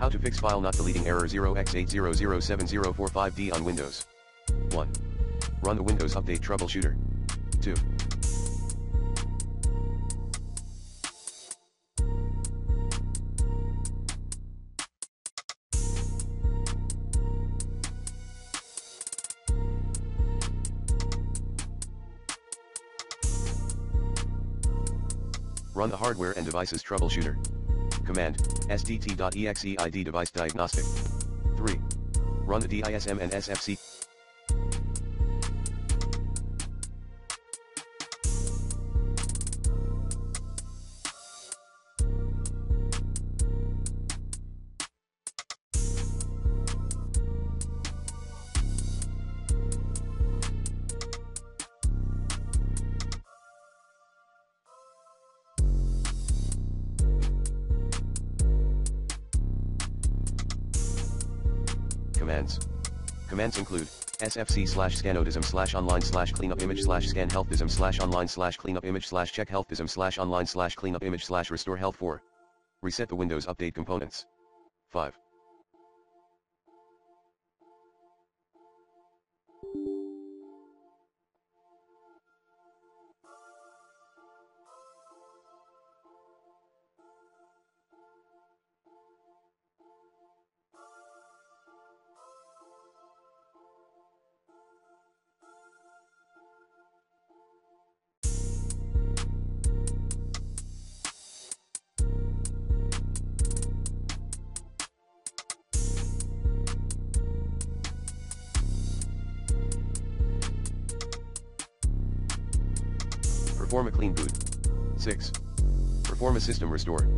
How to fix file not deleting error 0x8007045d on Windows. 1. Run the Windows Update Troubleshooter. 2. Run the Hardware and Devices Troubleshooter. Command, sdt.exe device diagnostic. 3. Run the DISM and SFC. Commands include sfc/scanodism/online/cleanupimage/scanhealthdism/online/cleanupimage/checkhealthdism/online/cleanupimage/restore-health 4. Reset the Windows Update components. 5. Perform a clean boot. 6. Perform a system restore.